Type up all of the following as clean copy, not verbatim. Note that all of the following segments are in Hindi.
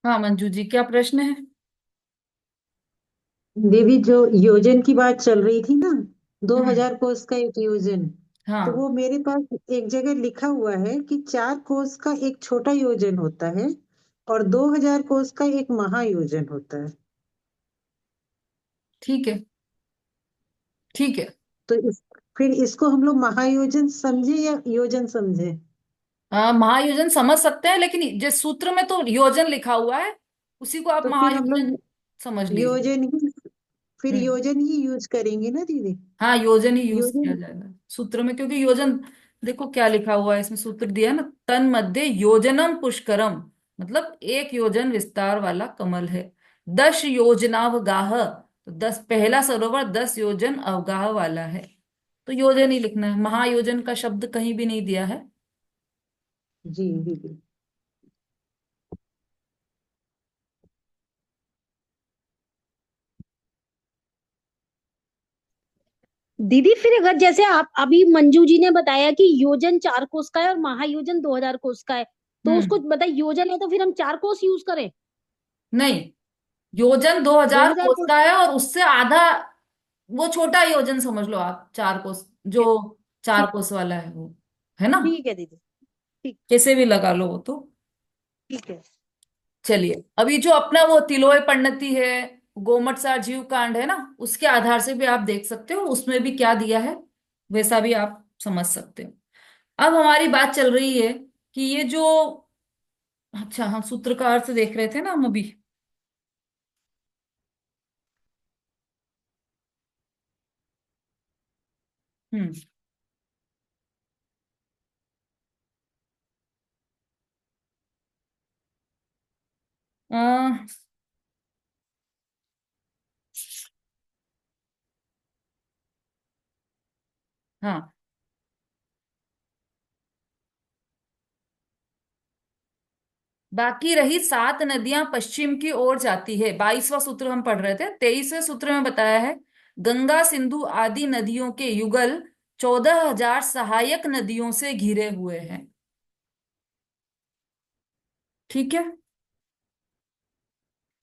हाँ मंजू जी, क्या प्रश्न है? देवी, जो योजन की बात चल रही थी ना, दो हम्म। हजार कोस का एक योजन। तो हाँ। वो मेरे पास एक जगह लिखा हुआ है कि 4 कोस का एक छोटा योजन होता है और 2000 कोस का एक महायोजन होता है। ठीक है। ठीक है। तो फिर इसको हम लोग महायोजन समझे या योजन समझे? महायोजन समझ सकते हैं, लेकिन जिस सूत्र में तो योजन लिखा हुआ है, उसी को आप तो फिर हम महायोजन लोग समझ लीजिए। योजन ही फिर हम्म। योजन ही यूज करेंगे ना दीदी। हाँ, योजन ही यूज किया योजन। जाएगा सूत्र में, क्योंकि योजन, देखो क्या लिखा हुआ है इसमें, सूत्र दिया है ना, तन मध्य योजनम पुष्करम, मतलब 1 योजन विस्तार वाला कमल है। 10 योजनावगाह, तो 10, पहला सरोवर 10 योजन अवगाह वाला है। तो योजन ही लिखना है, महायोजन का शब्द कहीं भी नहीं दिया है। जी दीदी। दीदी फिर अगर जैसे आप अभी मंजू जी ने बताया कि योजन 4 कोस का है और महायोजन 2000 कोस का है, तो उसको हम्म। बताइए योजन है तो फिर हम 4 कोस यूज करें। नहीं, योजन 2000 2000 कोस कोस का है और उससे आधा, वो छोटा योजन समझ लो आप, 4 कोस जो ठीक। 4 कोस वाला है वो, है ना। ठीक है दीदी। ठीक। कैसे भी लगा लो वो तो। ठीक है। चलिए, अभी जो अपना वो तिलोय पन्नति है, गोमटसार जीव कांड है ना, उसके आधार से भी आप देख सकते हो उसमें भी क्या दिया है, वैसा भी आप समझ सकते हो। अब हमारी बात चल रही है कि ये जो, अच्छा हम सूत्र का अर्थ देख रहे थे ना हम अभी। हम्म। अ, हाँ, बाकी रही 7 नदियां पश्चिम की ओर जाती है, 22वां सूत्र हम पढ़ रहे थे। 23वें सूत्र में बताया है, गंगा सिंधु आदि नदियों के युगल 14,000 सहायक नदियों से घिरे हुए हैं। ठीक है।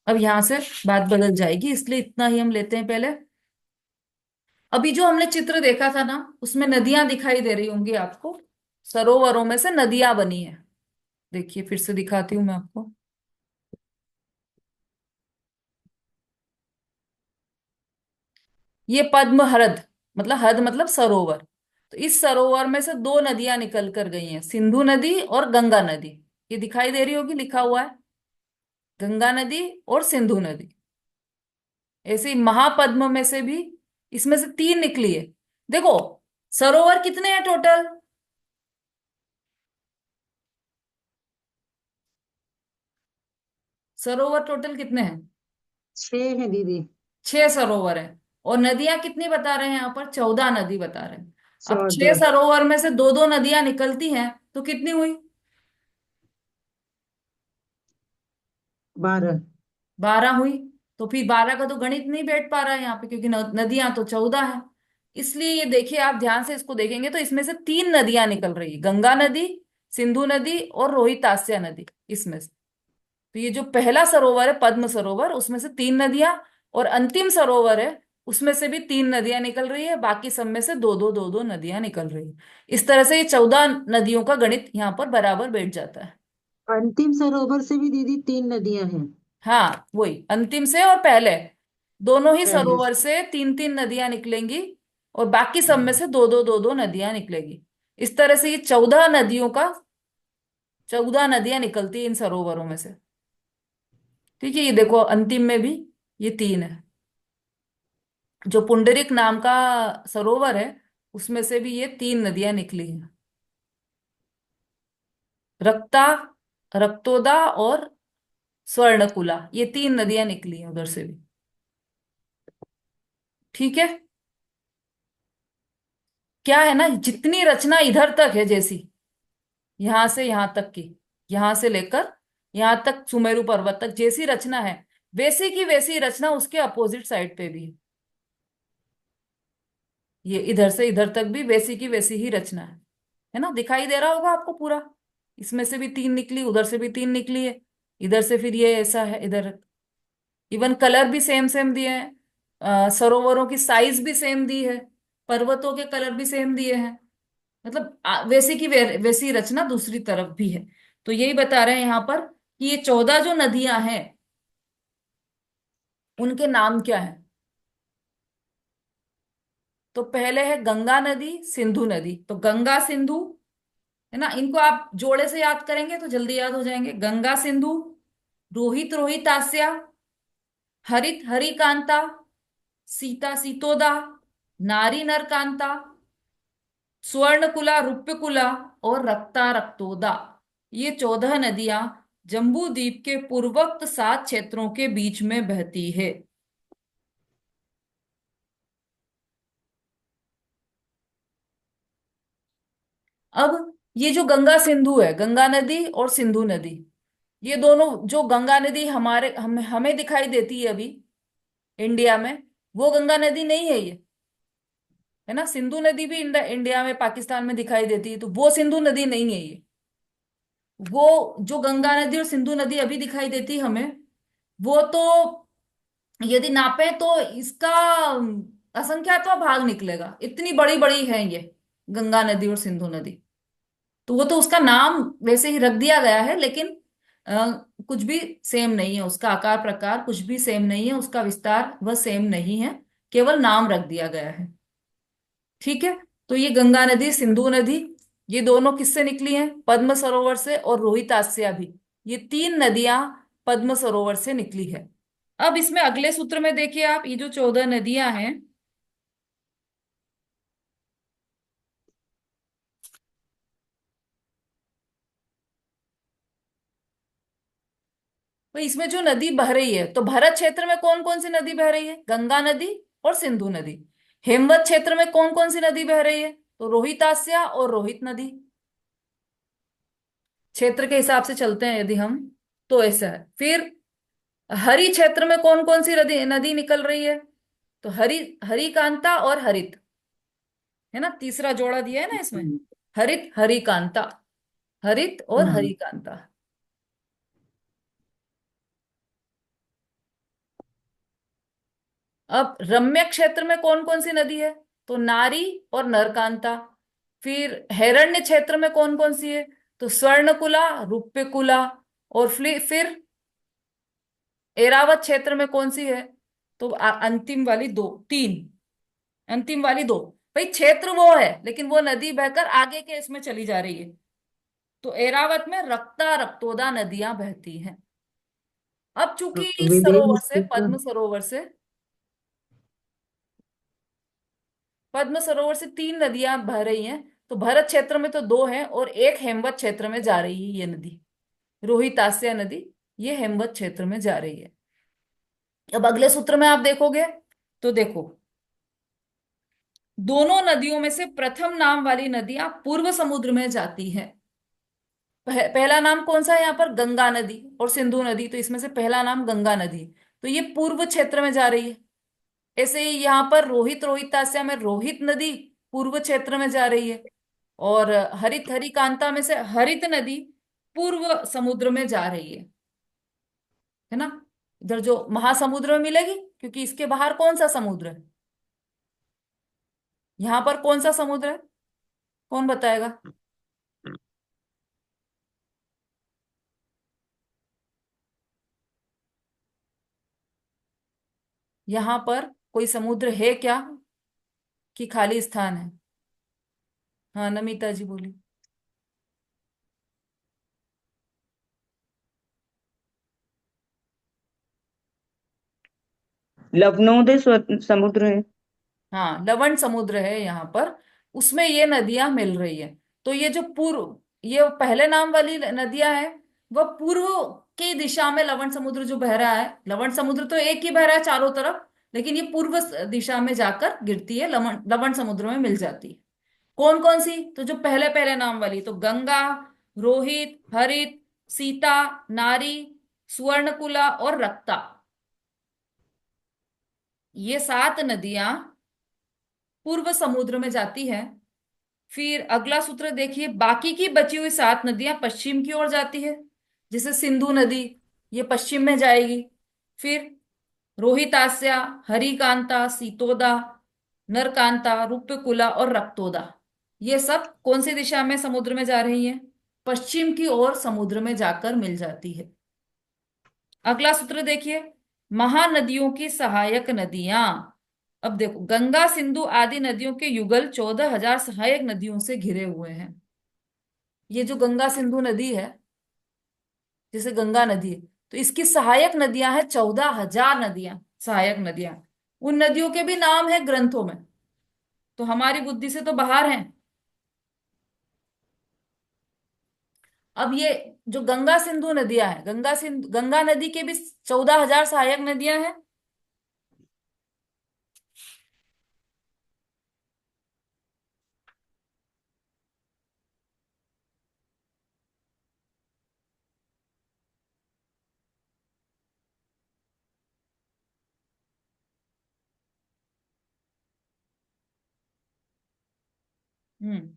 अब यहां से बात बदल जाएगी, इसलिए इतना ही हम लेते हैं पहले। अभी जो हमने चित्र देखा था ना, उसमें नदियां दिखाई दे रही होंगी आपको, सरोवरों में से नदियां बनी है। देखिए फिर से दिखाती हूँ मैं आपको। ये पद्म हरद, मतलब हद मतलब सरोवर। तो इस सरोवर में से 2 नदियां निकल कर गई हैं, सिंधु नदी और गंगा नदी। ये दिखाई दे रही होगी, लिखा हुआ है गंगा नदी और सिंधु नदी। ऐसे ही महापद्म में से भी इसमें से 3 निकली है। देखो, सरोवर कितने हैं टोटल? सरोवर टोटल कितने हैं? 6 है दीदी। 6 सरोवर हैं। और नदियां कितनी बता रहे हैं यहाँ पर? 14 नदी बता रहे हैं। अब छह 14। सरोवर में से दो दो नदियां निकलती हैं, तो कितनी हुई? 12। 12 हुई। तो फिर 12 का तो गणित नहीं बैठ पा रहा है यहाँ पे, क्योंकि नदियां तो 14 है। इसलिए ये देखिए, आप ध्यान से इसको देखेंगे तो इसमें से 3 नदियां निकल रही है, गंगा नदी, सिंधु नदी और रोहितास्या नदी, इसमें से। तो ये जो पहला सरोवर है पद्म सरोवर, उसमें से 3 नदियां, और अंतिम सरोवर है, उसमें से भी 3 नदियां निकल रही है, बाकी सब में से दो दो नदियां निकल रही है। इस तरह से ये 14 नदियों का गणित यहाँ पर बराबर बैठ जाता है। अंतिम सरोवर से भी दीदी 3 नदियां हैं। हाँ, वही अंतिम से और पहले, दोनों ही पहले सरोवर से। से 3 3 नदियां निकलेंगी, और बाकी सब में से दो दो नदियां निकलेगी। इस तरह से ये 14 नदियों का, 14 नदियां निकलती है इन सरोवरों में से। ठीक है, ये देखो अंतिम में भी ये 3 है। जो पुंडरिक नाम का सरोवर है, उसमें से भी ये 3 नदियां निकली हैं, रक्ता, रक्तोदा और स्वर्णकुला, ये 3 नदियां निकली हैं उधर से भी। ठीक है। क्या है ना, जितनी रचना इधर तक है जैसी, यहां से यहां तक की, यहां से लेकर यहां तक सुमेरु पर्वत तक जैसी रचना है, वैसी की वैसी रचना उसके अपोजिट साइड पे भी है। ये इधर से इधर तक भी वैसी की वैसी ही रचना है ना, दिखाई दे रहा होगा आपको पूरा। इसमें से भी 3 निकली, उधर से भी 3 निकली है। इधर से फिर ये ऐसा है इधर। इवन कलर भी सेम सेम दिए हैं, सरोवरों की साइज भी सेम दी है, पर्वतों के कलर भी सेम दिए हैं। मतलब वैसी की वैसी रचना दूसरी तरफ भी है। तो यही बता रहे हैं यहाँ पर कि ये 14 जो नदियां हैं उनके नाम क्या है। तो पहले है गंगा नदी, सिंधु नदी। तो गंगा सिंधु है ना, इनको आप जोड़े से याद करेंगे तो जल्दी याद हो जाएंगे। गंगा सिंधु, रोहित रोहितास्या, हरित हरिकांता, सीता सीतोदा, नारी नरकांता, स्वर्णकुला रुप्यकुला और रक्ता रक्तोदा। ये 14 नदियां जम्बू द्वीप के पूर्वोक्त 7 क्षेत्रों के बीच में बहती है। अब ये जो गंगा सिंधु है, गंगा नदी और सिंधु नदी, ये दोनों, जो गंगा नदी हमारे हमें दिखाई देती है अभी इंडिया में, वो गंगा नदी नहीं है ये, है ना। सिंधु नदी भी इंडिया में, पाकिस्तान में दिखाई देती है, तो वो सिंधु नदी नहीं है ये। वो जो गंगा नदी और सिंधु नदी अभी दिखाई देती है हमें, वो तो यदि नापे तो इसका असंख्यातवा भाग निकलेगा, इतनी बड़ी बड़ी है ये गंगा नदी और सिंधु नदी। तो वो तो उसका नाम वैसे ही रख दिया गया है, लेकिन अ, कुछ भी सेम नहीं है, उसका आकार प्रकार कुछ भी सेम नहीं है, उसका विस्तार वह सेम नहीं है, केवल नाम रख दिया गया है। ठीक है। तो ये गंगा नदी, सिंधु नदी, ये दोनों किससे निकली हैं? पद्म सरोवर से, और रोहितास्या भी। ये 3 नदियां पद्म सरोवर से निकली है। अब इसमें अगले सूत्र में देखिए आप, ये जो 14 नदियां हैं, तो इसमें जो नदी बह रही है, तो भरत क्षेत्र में कौन कौन सी नदी बह रही है? गंगा नदी और सिंधु नदी। हेमवत क्षेत्र में कौन कौन सी नदी बह रही है? तो रोहितास्या और रोहित नदी। क्षेत्र के हिसाब से चलते हैं यदि हम, तो ऐसा है। फिर हरि क्षेत्र में कौन कौन सी नदी नदी निकल रही है? तो हरि, हरिकांता और हरित, है ना, तीसरा जोड़ा दिया है ना इसमें, हम्म, हरित हरिकांता, हरित और हम्म, हरिकांता। अब रम्य क्षेत्र में कौन कौन सी नदी है? तो नारी और नरकांता। फिर हैरण्य क्षेत्र में कौन कौन सी है? तो स्वर्णकुला, रुप्यकुला, और फिर एरावत क्षेत्र में कौन सी है? तो अंतिम वाली दो, तीन, अंतिम वाली दो। भाई क्षेत्र वो है, लेकिन वो नदी बहकर आगे के इसमें चली जा रही है। तो एरावत में रक्ता रक्तोदा नदियां बहती हैं। अब चूंकि इस विदेश सरोवर से, स्थित तो पद्म सरोवर से, पद्म सरोवर से 3 नदियां बह रही हैं, तो भरत क्षेत्र में तो 2 हैं और एक हेमवत क्षेत्र में जा रही है ये नदी, रोहितास्या नदी, ये हेमवत क्षेत्र में जा रही है। अब अगले सूत्र में आप देखोगे तो देखो, दोनों नदियों में से प्रथम नाम वाली नदियां पूर्व समुद्र में जाती हैं। पहला नाम कौन सा है यहाँ पर? गंगा नदी और सिंधु नदी, तो इसमें से पहला नाम गंगा नदी, तो ये पूर्व क्षेत्र में जा रही है। ऐसे ही यहाँ पर रोहित रोहितास्या में रोहित नदी पूर्व क्षेत्र में जा रही है, और हरित हरिकांता में से हरित नदी पूर्व समुद्र में जा रही है ना। इधर जो महासमुद्र में मिलेगी, क्योंकि इसके बाहर कौन सा समुद्र है? यहाँ पर कौन सा समुद्र है? कौन बताएगा? यहाँ पर कोई समुद्र है क्या, कि खाली स्थान है? हाँ, नमिता जी बोली। लवणोदय समुद्र है। हाँ, लवण समुद्र है यहाँ पर, उसमें ये नदियां मिल रही है। तो ये जो पूर्व, ये पहले नाम वाली नदियां हैं, वह पूर्व की दिशा में लवण समुद्र जो बह रहा है, लवण समुद्र तो एक ही बह रहा है चारों तरफ, लेकिन ये पूर्व दिशा में जाकर गिरती है, लवण लवण समुद्र में मिल जाती है। कौन कौन सी? तो जो पहले पहले नाम वाली, तो गंगा, रोहित, हरित, सीता, नारी, सुवर्णकुला और रक्ता, ये 7 नदियां पूर्व समुद्र में जाती है। फिर अगला सूत्र देखिए, बाकी की बची हुई 7 नदियां पश्चिम की ओर जाती है, जैसे सिंधु नदी ये पश्चिम में जाएगी। फिर रोहितास्या, हरिकांता, सीतोदा, नरकांता, रूपकुला और रक्तोदा, ये सब कौन सी दिशा में समुद्र में जा रही है? पश्चिम की ओर समुद्र में जाकर मिल जाती है। अगला सूत्र देखिए, महानदियों की सहायक नदियां। अब देखो, गंगा सिंधु आदि नदियों के युगल 14,000 सहायक नदियों से घिरे हुए हैं। ये जो गंगा सिंधु नदी है, जैसे गंगा नदी है, तो इसकी सहायक नदियां हैं 14,000 नदियां, सहायक नदियां। उन नदियों के भी नाम है ग्रंथों में, तो हमारी बुद्धि से तो बाहर हैं। अब ये जो गंगा सिंधु नदियां हैं, गंगा नदी के भी 14,000 सहायक नदियां हैं। हम्म।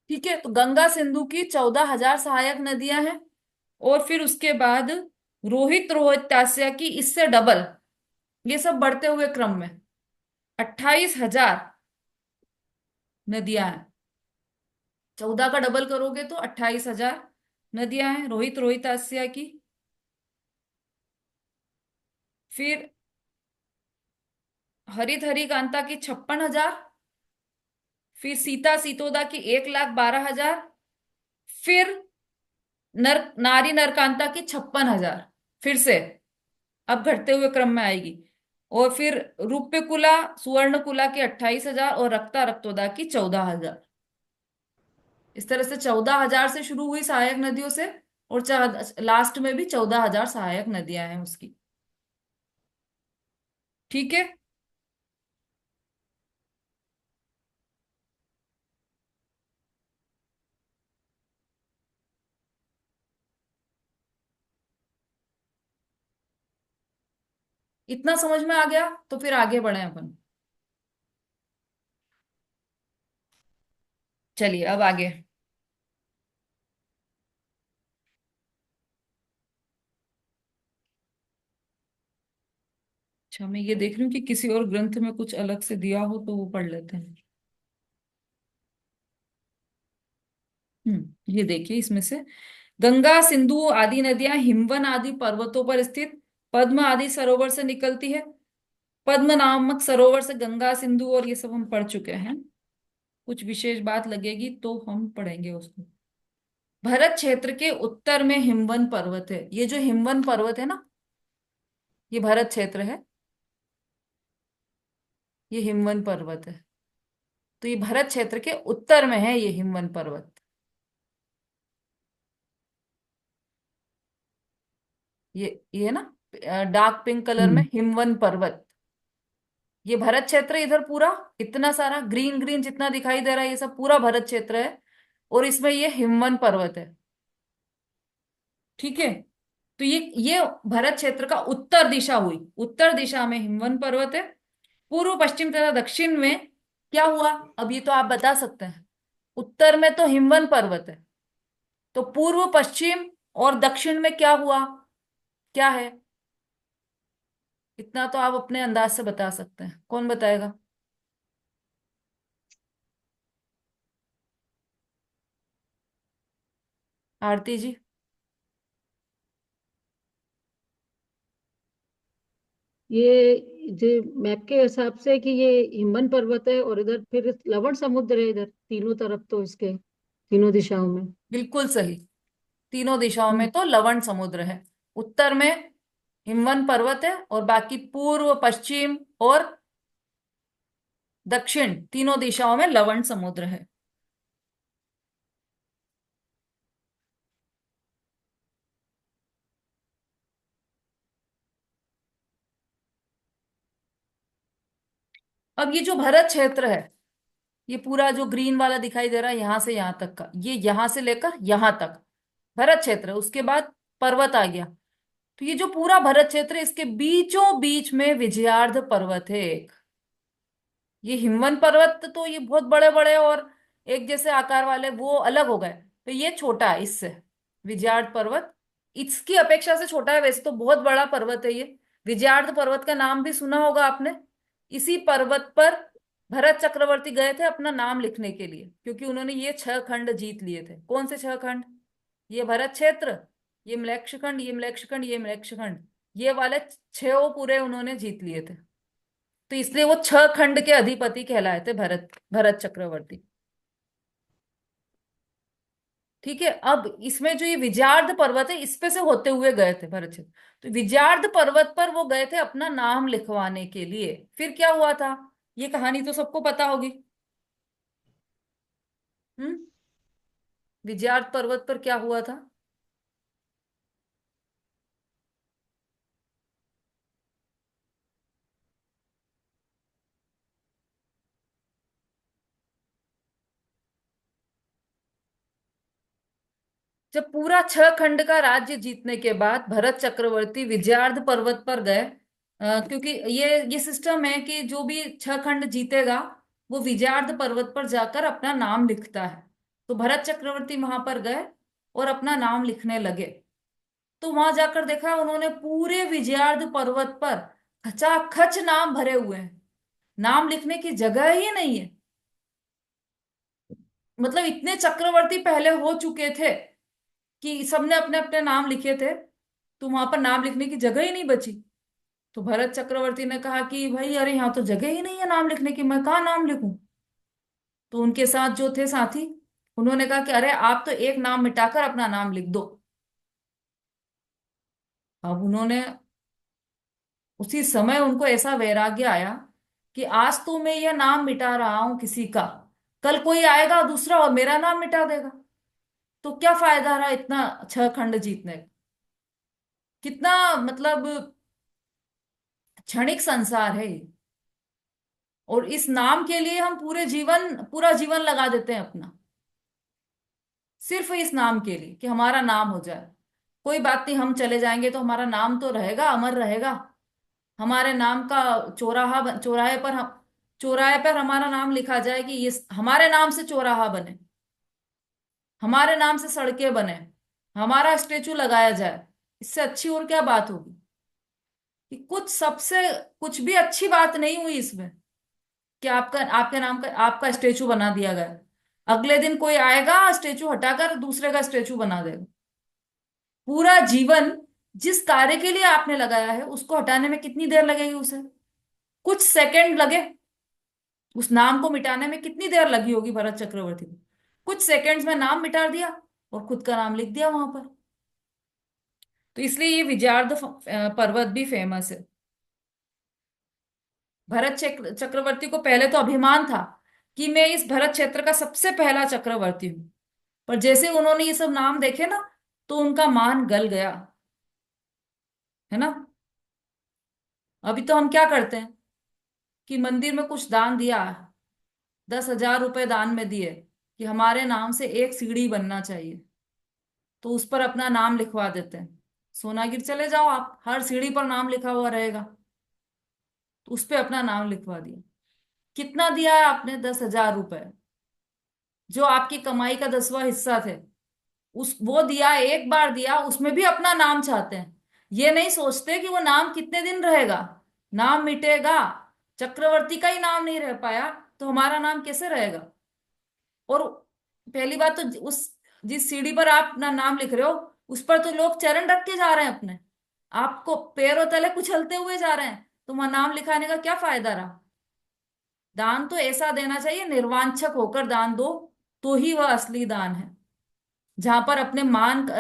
ठीक है, तो गंगा सिंधु की 14,000 सहायक नदियां हैं। और फिर उसके बाद रोहित, रोहितास्या की इससे डबल, ये सब बढ़ते हुए क्रम में 28,000 नदियां हैं। 14 का डबल करोगे तो 28,000 नदियां हैं रोहित, रोहितास्या की। फिर हरित हरिकांता की 56,000। फिर सीता सीतोदा की 1,12,000। फिर नारी नरकांता की 56,000, फिर से अब घटते हुए क्रम में आएगी। और फिर रूप्यकुला, सुवर्णकुला की 28,000 और रक्ता रक्तोदा की 14,000। इस तरह से 14,000 से शुरू हुई सहायक नदियों से, और लास्ट में भी 14,000 सहायक नदियां हैं उसकी। ठीक है। इतना समझ में आ गया तो फिर आगे बढ़े अपन। चलिए अब आगे। अच्छा, मैं ये देख रही हूँ कि किसी और ग्रंथ में कुछ अलग से दिया हो तो वो पढ़ लेते हैं। ये देखिए, इसमें से गंगा सिंधु आदि नदियां हिमवन आदि पर्वतों पर स्थित पद्म आदि सरोवर से निकलती है। पद्म नामक सरोवर से गंगा सिंधु और ये सब हम पढ़ चुके हैं। कुछ विशेष बात लगेगी तो हम पढ़ेंगे उसको। भरत क्षेत्र के उत्तर में हिमवन पर्वत है। ये जो हिमवन पर्वत है ना, ये भरत क्षेत्र है, ये हिमवन पर्वत है। तो ये भरत क्षेत्र के उत्तर में है, ये हिमवन पर्वत। ये है ना, डार्क पिंक कलर में हम्म हिमवन पर्वत। ये भरत क्षेत्र है, इधर पूरा इतना सारा ग्रीन ग्रीन जितना दिखाई दे रहा है, ये सब पूरा भरत क्षेत्र है। और इसमें ये हिमवन पर्वत है। ठीक है, तो ये भरत क्षेत्र का उत्तर दिशा हुई। उत्तर दिशा में हिमवन पर्वत है। पूर्व पश्चिम तथा दक्षिण में क्या हुआ? अब ये तो आप बता सकते हैं। उत्तर में तो हिमवन पर्वत है, तो पूर्व पश्चिम और दक्षिण में क्या हुआ, क्या है? इतना तो आप अपने अंदाज से बता सकते हैं। कौन बताएगा? आरती जी। ये जो मैप के हिसाब से कि ये हिमवन पर्वत है और इधर फिर लवण समुद्र है, इधर तीनों तरफ तो इसके तीनों दिशाओं में। बिल्कुल सही। तीनों दिशाओं में हम्म तो लवण समुद्र है। उत्तर में हिमवन पर्वत है और बाकी पूर्व, पश्चिम और दक्षिण तीनों दिशाओं में लवण समुद्र है। अब ये जो भरत क्षेत्र है, ये पूरा जो ग्रीन वाला दिखाई दे रहा है, यहां से यहां तक का, ये यहां से लेकर यहां तक भरत क्षेत्र है। उसके बाद पर्वत आ गया। तो ये जो पूरा भरत क्षेत्र है, इसके बीचों बीच में विजयार्ध पर्वत है एक। ये हिमवंत पर्वत तो ये बहुत बड़े बड़े और एक जैसे आकार वाले, वो अलग हो गए। तो ये छोटा है इससे, विजयार्ध पर्वत इसकी अपेक्षा से छोटा है। वैसे तो बहुत बड़ा पर्वत है ये। विजयार्ध पर्वत का नाम भी सुना होगा आपने। इसी पर्वत पर भरत चक्रवर्ती गए थे अपना नाम लिखने के लिए, क्योंकि उन्होंने ये 6 खंड जीत लिए थे। कौन से 6 खंड? ये भरत क्षेत्र, ये मलेक्ष खंड, ये मलेक्ष खंड, ये मलेक्ष खंड, ये वाले 6 पूरे उन्होंने जीत लिए थे। तो इसलिए वो 6 खंड के अधिपति कहलाए थे भरत, भरत चक्रवर्ती। ठीक है। अब इसमें जो ये विजयार्ध पर्वत है, इस पे से होते हुए गए थे भरत चक्र। तो विजयार्ध पर्वत पर वो गए थे अपना नाम लिखवाने के लिए। फिर क्या हुआ था, ये कहानी तो सबको पता होगी। हम्म। विजयार्ध पर्वत पर क्या हुआ था? जब पूरा 6 खंड का राज्य जीतने के बाद भरत चक्रवर्ती विजयार्ध पर्वत पर गए, क्योंकि ये सिस्टम है कि जो भी 6 खंड जीतेगा वो विजयार्ध पर्वत पर जाकर अपना नाम लिखता है। तो भरत चक्रवर्ती वहां पर गए और अपना नाम लिखने लगे। तो वहां जाकर देखा उन्होंने पूरे विजयार्ध पर्वत पर खचाखच नाम भरे हुए हैं। नाम लिखने की जगह ही नहीं है। मतलब इतने चक्रवर्ती पहले हो चुके थे कि सबने अपने अपने नाम लिखे थे, तो वहां पर नाम लिखने की जगह ही नहीं बची। तो भरत चक्रवर्ती ने कहा कि भाई अरे यहाँ तो जगह ही नहीं है नाम लिखने की, मैं कहाँ नाम लिखूं। तो उनके साथ जो थे साथी, उन्होंने कहा कि अरे आप तो एक नाम मिटाकर अपना नाम लिख दो। अब उन्होंने, उसी समय उनको ऐसा वैराग्य आया कि आज तो मैं यह नाम मिटा रहा हूं किसी का, कल कोई आएगा दूसरा और मेरा नाम मिटा देगा। तो क्या फायदा रहा इतना 6 खंड जीतने का? कितना मतलब क्षणिक संसार है ये। और इस नाम के लिए हम पूरा जीवन लगा देते हैं अपना, सिर्फ इस नाम के लिए कि हमारा नाम हो जाए। कोई बात नहीं, हम चले जाएंगे तो हमारा नाम तो रहेगा, अमर रहेगा। हमारे नाम का चौराहे पर हमारा नाम लिखा जाए कि ये हमारे नाम से चौराहा बने, हमारे नाम से सड़कें बने, हमारा स्टेचू लगाया जाए। इससे अच्छी और क्या बात होगी? कि कुछ भी अच्छी बात नहीं हुई इसमें कि आपका आपके नाम का आपका स्टेचू बना दिया गया। अगले दिन कोई आएगा स्टेचू हटाकर दूसरे का स्टेचू बना देगा। पूरा जीवन जिस कार्य के लिए आपने लगाया है उसको हटाने में कितनी देर लगेगी उसे? कुछ सेकंड लगे। उस नाम को मिटाने में कितनी देर लगी होगी भरत चक्रवर्ती को? कुछ सेकंड्स में नाम मिटा दिया और खुद का नाम लिख दिया वहां पर। तो इसलिए ये विजयार्ध पर्वत भी फेमस है। चक्रवर्ती को पहले तो अभिमान था कि मैं इस भरत क्षेत्र का सबसे पहला चक्रवर्ती हूं। पर जैसे उन्होंने ये सब नाम देखे ना, तो उनका मान गल गया, है ना। अभी तो हम क्या करते हैं कि मंदिर में कुछ दान दिया, 10,000 रुपए दान में दिए कि हमारे नाम से एक सीढ़ी बनना चाहिए, तो उस पर अपना नाम लिखवा देते हैं। सोनागिर चले जाओ आप, हर सीढ़ी पर नाम लिखा हुआ रहेगा। तो उस पे अपना नाम लिखवा दिया। कितना दिया है आपने? 10,000 रुपए, जो आपकी कमाई का 10वां हिस्सा थे। उस वो दिया, एक बार दिया, उसमें भी अपना नाम चाहते हैं। ये नहीं सोचते कि वो नाम कितने दिन रहेगा। नाम मिटेगा, चक्रवर्ती का ही नाम नहीं रह पाया तो हमारा नाम कैसे रहेगा? और पहली बात तो उस जिस सीढ़ी पर आप अपना नाम लिख रहे हो, उस पर तो लोग चरण रख के जा रहे हैं अपने, आपको पैरों तले कुचलते हुए जा रहे हैं। तो वहां नाम लिखाने का क्या फायदा रहा? दान तो ऐसा देना चाहिए, निर्वांछक होकर दान दो, तो ही वह असली दान है। जहां पर अपने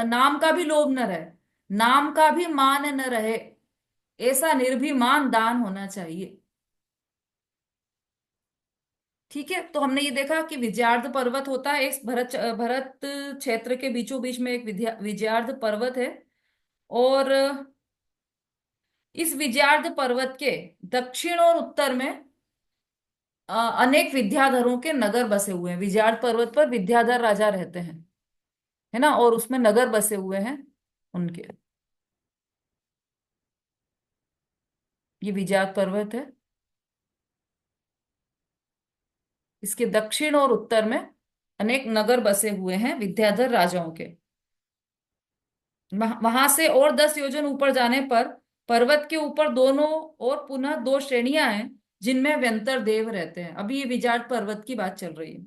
नाम का भी लोभ न रहे, नाम का भी मान न रहे, ऐसा निर्भीमान दान होना चाहिए। ठीक है। तो हमने ये देखा कि विजयार्ध पर्वत होता है, एक भरत क्षेत्र के बीचों बीच में एक विजयार्ध पर्वत है। और इस विजयार्ध पर्वत के दक्षिण और उत्तर में अनेक विद्याधरों के नगर बसे हुए हैं। विजयार्ध पर्वत पर विद्याधर राजा रहते हैं, है ना, और उसमें नगर बसे हुए हैं उनके। ये विजयार्ध पर्वत है। इसके दक्षिण और उत्तर में अनेक नगर बसे हुए हैं विद्याधर राजाओं के। वहां से और 10 योजन ऊपर जाने पर पर्वत के ऊपर दोनों और पुनः दो श्रेणियां हैं जिनमें व्यंतर देव रहते हैं। अभी ये विजाट पर्वत की बात चल रही है।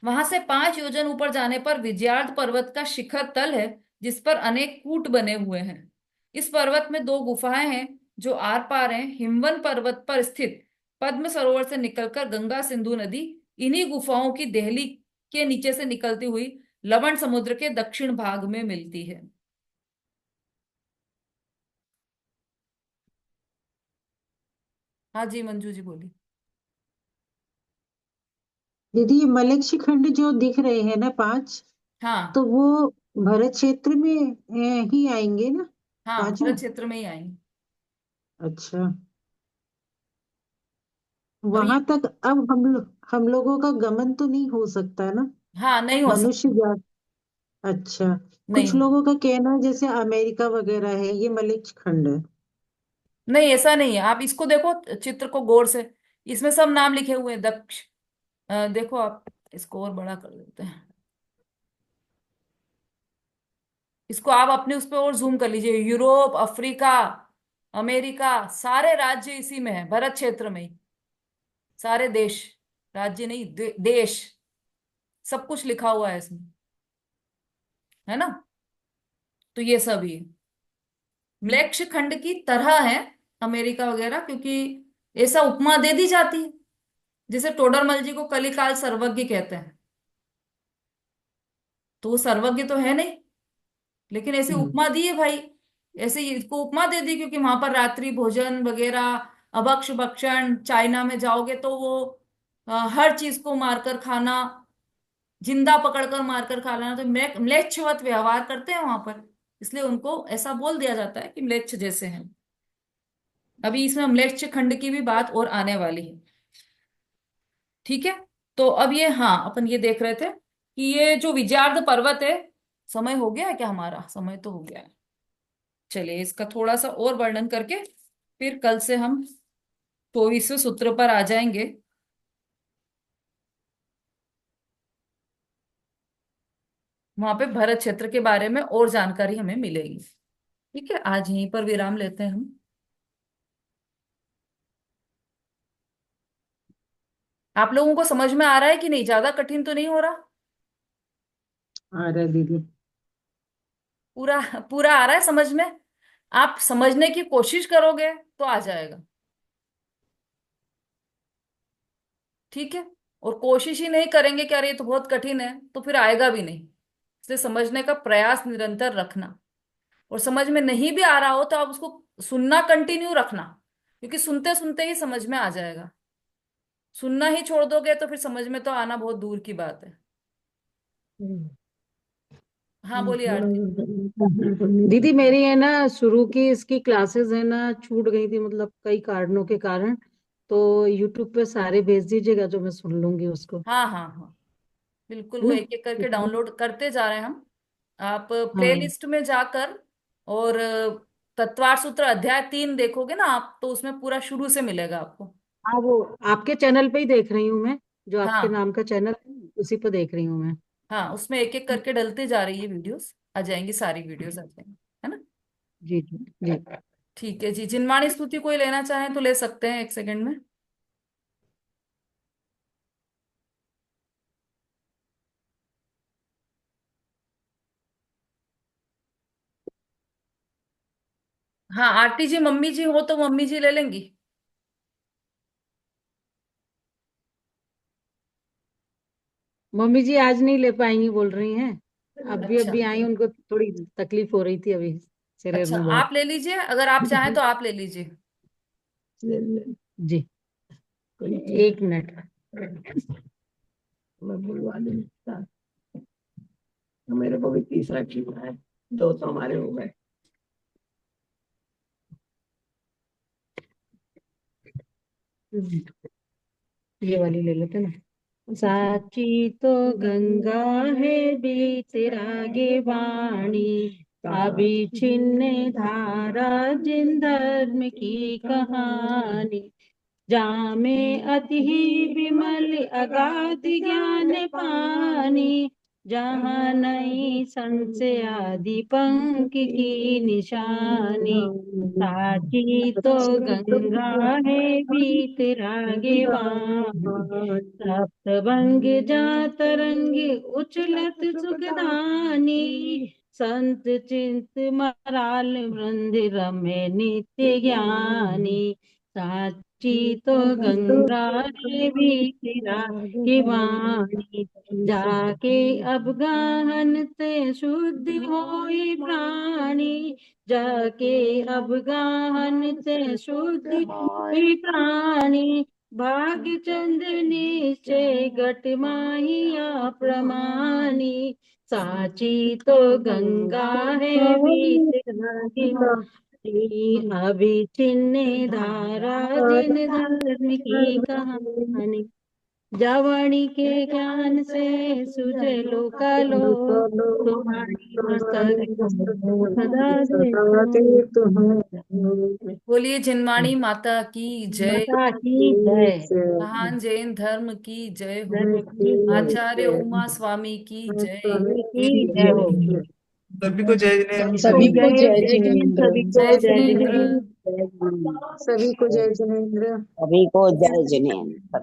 वहां से 5 योजन ऊपर जाने पर विजयार्ध पर्वत का शिखर तल है जिस पर अनेक कूट बने हुए हैं। इस पर्वत में दो गुफाएं हैं जो आर पार हैं। हिमवन पर्वत पर स्थित पद्म सरोवर से निकलकर गंगा सिंधु नदी इन्हीं गुफाओं की देहली के नीचे से निकलती हुई लवण समुद्र के दक्षिण भाग में मिलती है। हाँ जी मंजू जी बोली। दीदी ये मलेच्छ खंड जो दिख रहे हैं ना पांच, हाँ तो वो भरत क्षेत्र में ही आएंगे ना हाँ पांचों? भरत क्षेत्र में ही आएंगे। अच्छा, अभी वहां तक अब हम लोगों का गमन तो नहीं हो सकता ना? हाँ नहीं हो मनुष्य सकता। जा अच्छा, कुछ नहीं लोगों का कहना है जैसे अमेरिका वगैरह है, ये मलेच्छ खंड है। नहीं ऐसा नहीं है। आप इसको देखो चित्र को गौर से। इसमें सब नाम लिखे हुए हैं दक्ष। देखो आप इसको और बड़ा कर देते हैं। इसको आप अपने उस पर और जूम कर लीजिए। यूरोप, अफ्रीका, अमेरिका, सारे राज्य इसी में है भरत क्षेत्र में ही। सारे देश, राज्य नहीं देश, सब कुछ लिखा हुआ है इसमें, है ना। तो ये सब ही है। म्लेच्छ खंड की तरह है अमेरिका वगैरह, क्योंकि ऐसा उपमा दे दी जाती है। जैसे टोडरमल जी को कलिकाल सर्वज्ञ कहते हैं, तो वो सर्वज्ञ तो है नहीं, लेकिन ऐसी हम्म। उपमा दी है भाई। ऐसे ही इसको उपमा दे दी क्योंकि वहां पर रात्रि भोजन वगैरह, अभक्ष भक्षण, चाइना में जाओगे तो वो हर चीज को मारकर खाना, जिंदा पकड़कर मारकर खा लेना, तो म्लेच्छवत व्यवहार करते हैं वहां पर। इसलिए उनको ऐसा बोल दिया जाता है कि म्लेच्छ जैसे हैं। अभी इसमें म्लेच्छ खंड की भी बात और आने वाली है। ठीक है। तो अब ये, हाँ अपन ये देख रहे थे कि ये जो विजयार्ध पर्वत है, समय हो गया है क्या? हमारा समय तो हो गया है। चलिए इसका थोड़ा सा और वर्णन करके फिर कल से हम 24वें सूत्र पर आ जाएंगे। वहां पे भरत क्षेत्र के बारे में और जानकारी हमें मिलेगी। ठीक है, आज यहीं पर विराम लेते हैं हम। आप लोगों को समझ में आ रहा है कि नहीं? ज्यादा कठिन तो नहीं हो रहा? आ रहा है दीदी। पूरा पूरा आ रहा है समझ में? आप समझने की कोशिश करोगे तो आ जाएगा। ठीक है। और कोशिश ही नहीं करेंगे कि अरे ये तो बहुत कठिन है, तो फिर आएगा भी नहीं। इसलिए समझने का प्रयास निरंतर रखना। और समझ में नहीं भी आ रहा हो तो आप उसको सुनना कंटिन्यू रखना, क्योंकि सुनते सुनते ही समझ में आ जाएगा। सुनना ही छोड़ दोगे तो फिर समझ में तो आना बहुत दूर की बात है। हाँ बोलिए आरती। दीदी मेरी है ना शुरू की इसकी क्लासेस है ना छूट गई थी, मतलब कई कारणों के कारण। तो यूट्यूब पे सारे भेज दीजिएगा जो मैं सुन लूंगी उसको, हाँ हाँ हाँ बिल्कुल, है वो ना? एक एक करके ठीक है। डाउनलोड करते जा रहे हैं हम। आप हाँ प्लेलिस्ट में जाकर और तत्वार सूत्र अध्याय 3 देखोगे ना आप, तो उसमें पूरा शुरू से मिलेगा आपको। हाँ, वो आपके चैनल पे ही देख रही हूँ मैं, जो आपके हाँ नाम का चैनल है उसी पे देख रही हूँ मैं। हाँ उसमें एक एक करके डलते जा रही है वीडियोस, आ जाएंगी सारी वीडियोस आ जाएंगी, है ना। जी जी जी। ठीक है जी। जिनवाणी स्तुति कोई लेना चाहे तो ले सकते हैं 1 सेकंड में। हाँ आरती जी, मम्मी जी हो तो मम्मी जी ले लेंगी। मम्मी जी आज नहीं ले पाएंगी बोल रही हैं, अभी अच्छा अभी आई, उनको थोड़ी तकलीफ हो रही थी अभी शरीर अच्छा, में बहुत। आप ले लीजिए, अगर आप चाहें तो आप ले लीजिए। जी, एक मिनट मैं बुलवा दूँ। मेरे को भी तीसरा क्यों है, दो तो हमारे हो गए। ये वाली ले लेते ना। साची तो गंगा है बीते रागे वाणी, अभी छिन्ने धारा जिन धर्म की कहानी। जामे अति विमल अगाध ज्ञान पानी, जहाँ नहीं संशय आदि पंख की निशानी। साची तो गंगा है बीत रागे वाणी, सप्तभंग जा तरंग उछलत सुखदानी। संत चिंत मराल वृंद रमे नित्य ज्ञानी, साची तो गंगा है बीत रागे वाणी। जाके अब गाहन ते शुद्ध होए प्राणी, जाके अब गाहन ते शुद्ध होए प्राणी। भाग चंद निश्चय घट माहिया प्रमाणी, साची तो गंगा है बीत रागे वाणी। अभी चिन्ह धारा जिन धर्म की कहानी, जवानी के ज्ञान से सुझे लोकालो, तुम्हारी मस्तक सदा दे सदा दे तुम्हें बोलिए जिनवाणी माता की जय। माता की जय। महान जैन धर्म की जय हो। धर्म की जय। आचार्य उमा स्वामी की जय। स्वामी की जय हो। सभी को जय जिनेंद्र। सभी को जय जय जय जैन, जिनेंद्र। सभी को जय जय जिनेंद्र। जिनेंद्र। सभी को जय जिनेंद्र। सभी को जय जिनेंद्र।